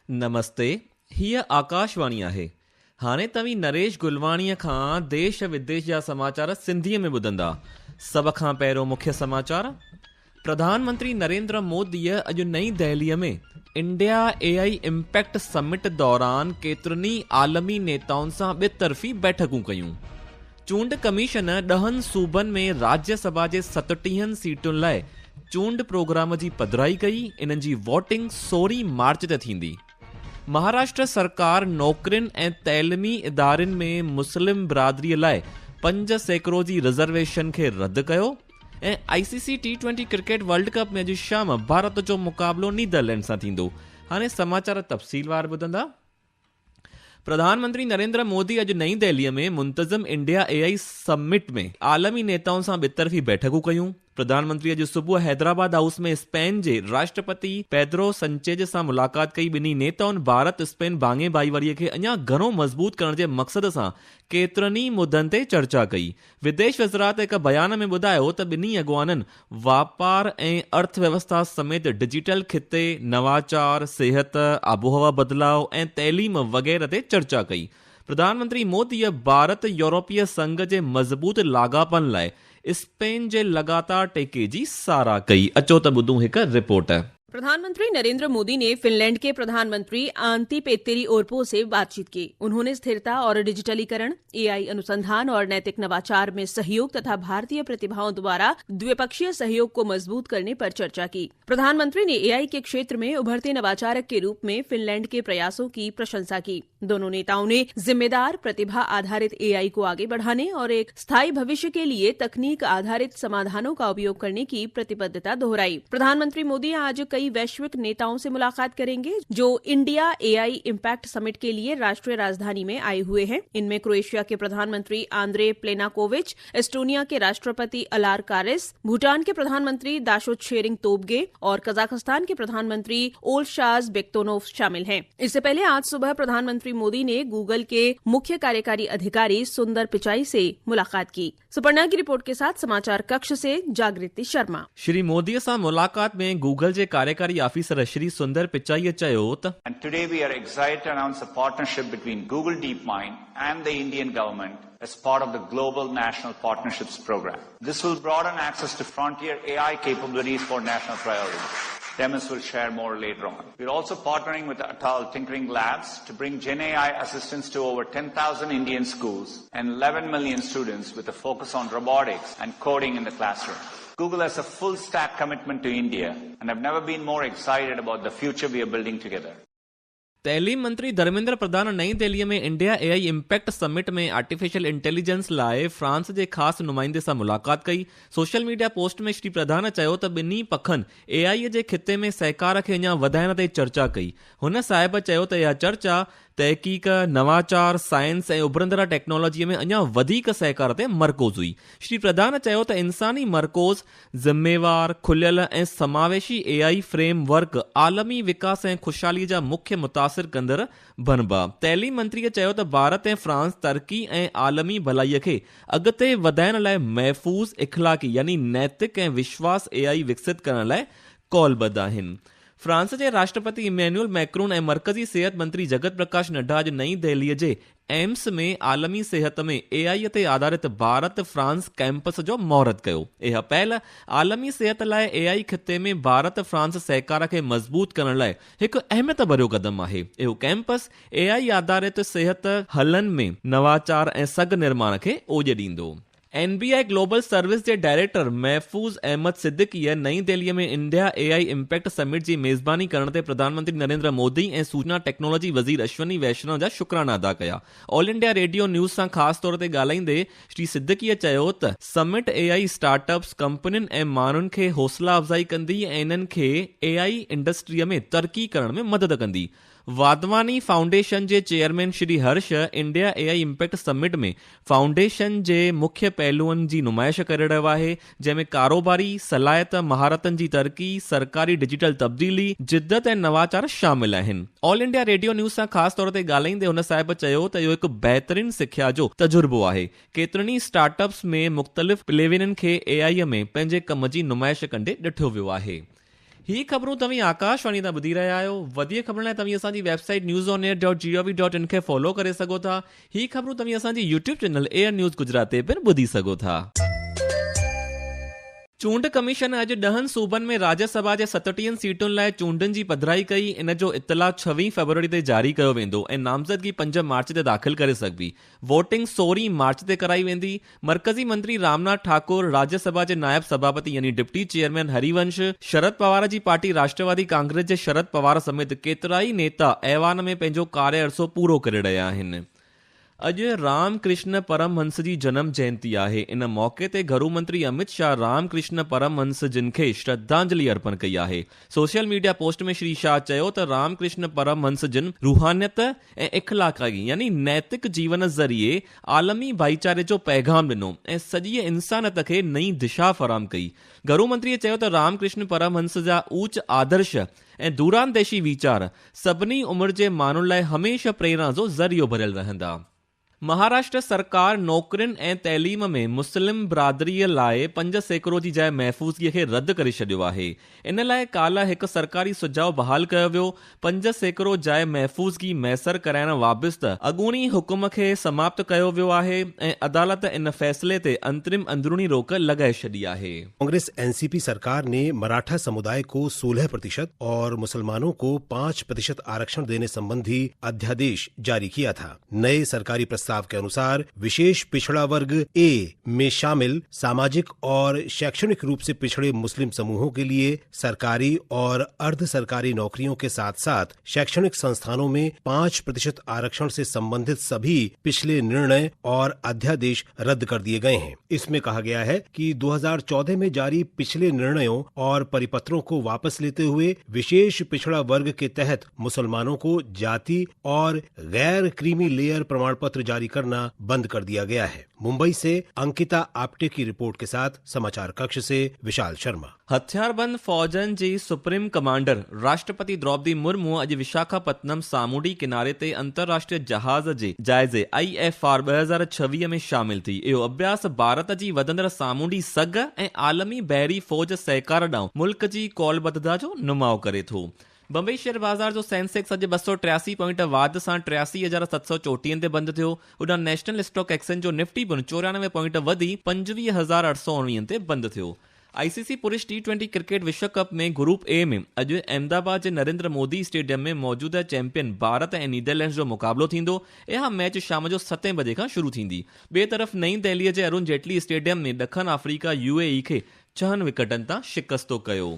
नमस्ते, हीअ आकाशवाणी आहे। हाणे तव्हीं नरेश गुलवाणीअ खां देश विदेश जा समाचार सिंधीअ में ॿुधंदा। सभ खां पहिरियों मुख्य समाचार। प्रधानमंत्री नरेंद्र मोदीअ अॼु नई दहलीअ में इंडिया AI इम्पैक्ट समिट दौरान केतिरनि आलमी नेताउनि सां ॿितरफ़ी बैठकूं कयूं। चूंड कमीशन 10 सूबनि में राज्यसभा जे 37 सीटुनि लाइ चूंड प्रोग्राम जी पधिराई कई। इन्हनि जी वोटिंग 16 मार्च ते थींदी। महाराष्ट्र सरकार नौकरियुनि ऐं तइलीमी इदारनि में मुस्लिम बिरादरीअ लाइ 5% जी रिजर्वेशन खे रद्द कयो। ऐं ICC T20 क्रिकेट वर्ल्ड कप में अॼु शाम भारत जो मुक़ाबिलो नीदरलैंड सां थींदो। हाणे समाचार तफ़सीलवार ॿुधंदा। प्रधानमंत्री नरेंद्र मोदी अॼु नई दिल्लीअ में मुंतज़िम इंडिया AI समिट में आलमी नेताउनि सां ॿितरफ़ी बैठकूं कयूं। प्रधानमंत्री अॼु सुबुह हैदराबाद हाउस में स्पेन जे राष्ट्रपति पेड्रो संचेज सां मुलाक़ात कई। ॿिन्ही नेताउनि भारत स्पेन भाङे भाईवारीअ खे अञा घणो मज़बूत करण जे मक़सद सां केतिरनि मुद्दनि ते चर्चा कई। विदेश वज़ारत हिकु बयान में ॿुधायो त ॿिन्ही अॻवाननि वापार ऐं अर्थव्यवस्था समेत डिजिटल खिते, नवाचार, सिहत, आबोहवा बदिलाव ऐं तइलीम वग़ैरह ते चर्चा कई। प्रधानमंत्री मोदीअ भारत यूरोपीय संघ जे मज़बूत लाॻापन लाइ स्पेन जे लगातार टेके जी साराह कई। अचो त ॿुधूं हिकु रिपोर्ट। प्रधानमंत्री नरेंद्र मोदी ने फिनलैंड के प्रधानमंत्री आंटी पेत्तेरी ओरपो से बातचीत की। उन्होंने स्थिरता और डिजिटलीकरण, AI अनुसंधान और नैतिक नवाचार में सहयोग तथा भारतीय प्रतिभाओं द्वारा द्विपक्षीय सहयोग को मजबूत करने पर चर्चा की। प्रधानमंत्री ने AI के क्षेत्र में उभरते नवाचारक के रूप में फिनलैंड के प्रयासों की प्रशंसा की। दोनों नेताओं ने जिम्मेदार प्रतिभा आधारित AI को आगे बढ़ाने और एक स्थायी भविष्य के लिए तकनीक आधारित समाधानों का उपयोग करने की प्रतिबद्धता दोहराई। प्रधानमंत्री मोदी आज कई वैश्विक नेताओं से मुलाकात करेंगे जो इंडिया AI इम्पैक्ट समिट के लिए राष्ट्रीय राजधानी में आए हुए हैं। इनमें क्रोएशिया के प्रधानमंत्री आंद्रे प्लेनाकोविच, एस्टोनिया के राष्ट्रपति अलार कारिस, भूटान के प्रधानमंत्री दाशोत शेरिंग तोबगे और कजाकिस्तान के प्रधानमंत्री ओल्शाज बेक्तोनोव शामिल हैं। इससे पहले आज सुबह प्रधानमंत्री मोदी ने गूगल के मुख्य कार्यकारी अधिकारी सुंदर पिचाई से मुलाकात की। सुपर्णा की रिपोर्ट के साथ समाचार कक्ष से जागृति शर्मा। श्री मोदी सां मुलाकात में गूगल जे कार्यकारी ऑफिसर श्री सुंदर पिचाई चयो त And today we are excited to announce a partnership between Google DeepMind and the Indian government as part of the Global National Partnerships Program. This will broaden access to frontier AI capabilities for national priorities. Demis will share more later on. We're also partnering with Atal Tinkering Labs to bring Gen AI assistance to over 10,000 Indian schools and 11 million students with a focus on robotics and coding in the classroom. Google has a full stack commitment to India, and I've never been more excited about the future we are building together. तइलीम मंत्री धर्मेंद्र प्रधान नई दिल्लीअ में India AI impact summit में artificial intelligence लाइ France जे ख़ासि नुमाइंदे सां मुलाक़ात कई। सोशल मीडिया पोस्ट में श्री प्रधान चयो त ॿिन्ही पखनि AI जे खिते में सहकार खे अञा वधाइण ते चर्चा कई। हुन साहिब चयो त इहा चर्चा तहक़ीक़, नवाचार, साइंस ऐं उभरंदड़ टेक्नोलॉजीअ में अञा वधीक सहकार ते मरकोज़ हुई। श्री प्रधान चयो त इंसानी मरकोज़, ज़िम्मेवार, खुलियल ऐं समावेशी AI फ्रेमवर्क आलमी विकास ऐं ख़ुशहालीअ जा मुख्य मुतासिर कंदड़ बणिबा। तइलीम मंत्रीअ चयो त भारत ऐं फ्रांस तरक़ी ऐं आलमी भलाईअ खे अॻिते वधाइण लाइ महफ़ूज़, इख़लाक़ी यानी नैतिक ऐं विश्वास AI विकसित करण लाइ कौलबद्ध आहिनि। फ्रांस जे राष्ट्रपति इमैनुअल मैक्रोन ऐं मर्कज़ी सिहत मंत्री जगत प्रकाश नड्डा अॼु नई दिल्लीअ जे एम्स में आलमी सिहत में AI ते आधारित भारत फ्रांस कैंपस जो महूरत कयो। इहा पहल आलमी सिहत लाइ AI खिते में भारत फ्रांस सहकार खे मज़बूत करण लाइ हिकु अहमियत भरियो क़दम आहे। इहो कैंपस AI आधारित सिहत हलनि में नवाचार ऐं सग निर्माण खे ओज ॾींदो। NBI ग्लोबल सर्विस जे डायरेक्टर महफूज़ अहमद सिद्दीकीअ नई दिल्लीअ में इंडिया AI इम्पैक्ट समिट जी मेज़बानी करण ते प्रधानमंत्री नरेंद्र मोदी ऐं सूचना टेक्नोलॉजी वज़ीर अश्विनी वैष्णव जा शुक्राना अदा कया। ऑल इंडिया रेडियो न्यूज़ सां ख़ासि तौर ते ॻाल्हाईंदे श्री सिद्दीकीअ चयो त समिट AI स्टार्टअप्स, कंपनियुनि ऐं माण्हुनि खे हौसला अफ़ज़ाई कंदी ऐं इन्हनि खे AI इंडस्ट्रीअ में तरक़ी करण में मदद कंदी। वाधवानी फाउंडेशन जे chairman Shri Harsh India AI impact summit में फाउंडेशन जे मुख्य पहलुअनि जी नुमाइश करे रहियो आहे, जंहिंमें कारोबारी सलाहियत, महारतनि जी तरक़ी, सरकारी डिजिटल तब्दीली, जिद्दत ऐं नवाचार शामिल आहिनि। ऑल इंडिया रेडियो न्यूज़ सां ख़ासि तौर ते ॻाल्हाईंदे हुन साहिब चयो त इहो हिकु बहितरीन सिख्या जो तजुर्बो आहे। केतिरनि स्टार्टअप्स में मुख़्तलिफ़ प्लेविननि खे AI में पंहिंजे कम जी नुमाइश कंदे ॾिठो वियो आहे। ही ख़बरूं तव्हीं आकाशवाणी तां ॿुधी रहिया आहियो। वधीक ख़बरुनि लाइ तव्हीं असांजी वेबसाइट newsonair.gov.in खे फॉलो करे सघो था। ही ख़बरूं तव्हीं असांजी YouTube channel air news Gujarat ते पिणु ॿुधी सघो था। चूंड कमीशन अॼु 10 सूबनि में राज्यसभा जे 37 सीटुनि लाइ चूंडुनि जी पधिराई कई। इन जो इतला 26 फरवरी ते जारी कयो वेंदो ऐं नामज़दगी 5 मार्च ते दाख़िल करे सघबी। वोटिंग 16 मार्च ते कराई वेंदी। मरकज़ी मंत्री रामनाथ ठाकुर, राज्यसभा जे नायब सभापति यानी deputy chairman Harivansh, Sharad Pawar ji party राष्ट्रवादी कांग्रेस जे शरद पवार समेत केतिराई नेता ऐवान में पंहिंजो कार्य अरसो पूरो करे रहिया आहिनि। अॼु रामकृष्ण परमहंस जी जनम जयंती आहे। इन मौक़े ते गृह मंत्री अमित शाह रामकृष्ण परमहंस जिन खे श्रद्धांजलि अर्पण कई आहे। सोशल मीडिया पोस्ट में श्री शाह चयो त रामकृष्ण परमहंस जिन रूहानियत ऐं इख़लाक़ी यानी नैतिक जीवन ज़रिए आलमी भाईचारे जो पैगाम ॾिनो ऐं सॼी इंसानियत खे नई दिशा फराहम कई। गृह मंत्रीअ चयो त रामकृष्ण परमहंस जा ऊच आदर्श ऐं दूरांदेशी वीचार सभिनी उमिरि जे माण्हुनि लाइ हमेशह प्रेरणा जो ज़रियो भरियल रहंदा। महाराष्ट्र सरकार नौकरियुनि ऐं तइलीम में मुस्लिम बिरादरीअ लाइ 5% जी जाइ महफ़ूज़गीअ खे रद्द करे छॾियो आहे। इन लाइ काल्ह हिकु सरकारी सुझाव बहाल कयो वियो। 5% जाइ महफ़ूज़गी मैसर कराइण वाबिस्त अॻूणी हुकुम खे समाप्त कयो वियो आहे ऐं अदालत इन फैसले ते अंतरिम अंदरूनी रोक लॻाए छॾी आहे। कांग्रेस एनसीपी सरकार ने मराठा समुदाय को 16% और मुसलमानों को 5% आरक्षण देने संबंधी अध्यादेश जारी किया था। नए सरकारी प्रस्ताव के अनुसार विशेष पिछड़ा वर्ग ए में शामिल सामाजिक और शैक्षणिक रूप से पिछड़े मुस्लिम समूहों के लिए सरकारी और अर्ध सरकारी नौकरियों के साथ साथ शैक्षणिक संस्थानों में 5% आरक्षण से संबंधित सभी पिछले निर्णय और अध्यादेश रद्द कर दिए गए हैं। इसमें कहा गया है कि 2014 में जारी पिछले निर्णयों और परिपत्रों को वापस लेते हुए विशेष पिछड़ा वर्ग के तहत मुसलमानों को जाति और गैर क्रीमी लेयर प्रमाण पत्र जारी करना बंद कर दिया गया है। मुंबई से अंकिता आप्टे की रिपोर्ट के साथ समाचार कक्ष से विशाल शर्मा। हथियारबंद फौजन जी सुप्रीम कमांडर राष्ट्रपति द्रौपदी मुर्मू अॼु विशाखापत्तनम सामूंडी किनारे ते अंतर्राष्ट्रीय जहाज जे जाइज़े IFR 2026 में शामिल थी। इहो अभ्यास भारत जी वधंदड़ सामूंडी सघ ऐं आलमी बहरी फौज सहकार ॾांहुं मुल्क जी कौलबद्धता जो नुमाओ करे थो। बम्बई शेयर बाज़ार जो सेंसेक्स अॼु 283 पॉइंट वाधि सां 83,734 ते बंदि थियो। उॾां नेशनल स्टॉक एक्सचेंज जो निफ्टी पिणु 94 पॉइंट वधी 25,819 ते बंदि थियो। ICC पुरुष T20 क्रिकेट विश्व कप में ग्रुप ए में अॼु अहमदाबाद जे नरेंद्र मोदी स्टेडियम में मौजूदा चैंपियन भारत ऐं नीदरलैंड्स जो मुक़ाबिलो थींदो। इहा मैच शाम जो 7 बजे खां शुरू थींदी। ॿिए तरफ़ नईं दिल्लीअ जे अरुण जेटली स्टेडियम में ॾखण अफ्रीका UAE खे 6 विकेटनि तां शिकस्तो कयो।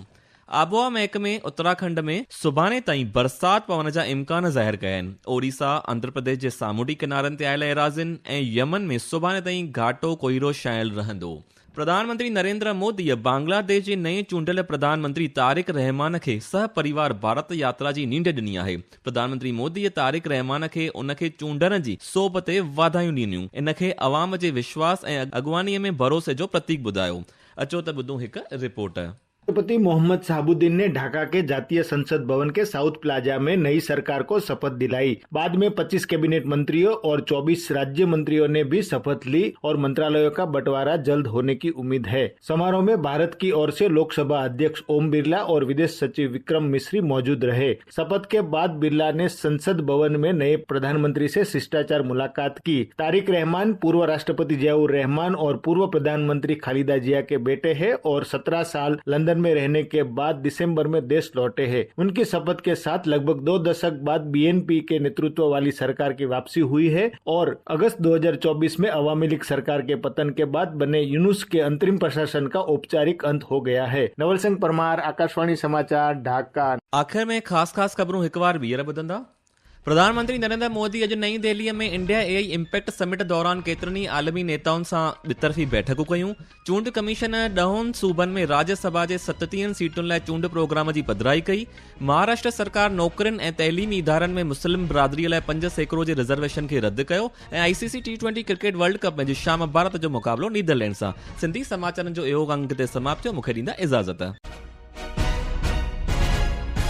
आबोहवा महकमे उत्तराखंड में सुभाणे ताईं बरसात पवण जा इम्कान ज़ाहिर कया आहिनि। ओडिशा, आंध्र प्रदेश जे सामूंडी किनारनि ते आयल एराज़िन ऐं यमन में सुभाणे ताईं घाटो कोहीरो छायल रहंदो। प्रधानमंत्री नरेंद्र मोदी बांग्लादेश जे नए चूंडियल प्रधानमंत्री तारिक रहमान खे सह परिवार भारत यात्रा जी नींड ॾिनी आहे। प्रधानमंत्री मोदीअ तारिक रहमान खे उन खे चूंडण जी सोभ ते वाधायूं ॾिनियूं। इन खे अवाम जे विश्वास ऐं अॻवानीअ में भरोसे जो प्रतीक ॿुधायो। अचो त ॿुधूं हिकु रिपोर्ट। राष्ट्रपति मोहम्मद शहाबुद्दीन ने ढाका के जातीय संसद भवन के साउथ प्लाजा में नई सरकार को शपथ दिलाई। बाद में 25 कैबिनेट मंत्रियों और 24 राज्य मंत्रियों ने भी शपथ ली और मंत्रालयों का बंटवारा जल्द होने की उम्मीद है। समारोह में भारत की ओर से लोकसभा अध्यक्ष ओम बिरला और विदेश सचिव विक्रम मिश्री मौजूद रहे। शपथ के बाद बिरला ने संसद भवन में नए प्रधानमंत्री से शिष्टाचार मुलाकात की। तारिक रहमान पूर्व राष्ट्रपति जियाउर रहमान और पूर्व प्रधानमंत्री खालिदा जिया के बेटे हैं और 17 साल लंदन में रहने के बाद दिसंबर में देश लौटे हैं। उनकी शपथ के साथ लगभग 2 दशक बाद BNP के नेतृत्व वाली सरकार की वापसी हुई है और अगस्त 2024 में अवामी लीग सरकार के पतन के बाद बने यूनुस के अंतरिम प्रशासन का औपचारिक अंत हो गया है। नवल सिंह परमार, आकाशवाणी समाचार, ढाका। आखिर में ख़ास खबरूं हिकु बार ॿीहर ॿुधंदा। प्रधानमंत्री नरेंद्र मोदी अॼु नईं दिल्लीअ में इंडिया AI इम्पैक्ट समिट दौरान केतिरनि आलमी नेताउनि सां ॿितरफ़ी बैठकूं कयूं। चूंड कमीशन 10 सूबनि में राज्यसभा जे 37 सीटुनि लाइ चूंड प्रोग्राम जी पधिराई कई। महाराष्ट्र सरकार नौकरियुनि ऐं तइलीमी इदारनि में मुस्लिम बिरादरीअ लाइ 5% जे रिजर्वेशन खे रद्द कयो ऐं ICC T20 क्रिकेट वर्ल्ड कप में शाम भारत जो मुक़ाबिलो नीदरलैंड सां। सिंधी समाचारनि जो इहो अंक ते समाप्त थियो। मूंखे ॾींदा इजाज़त।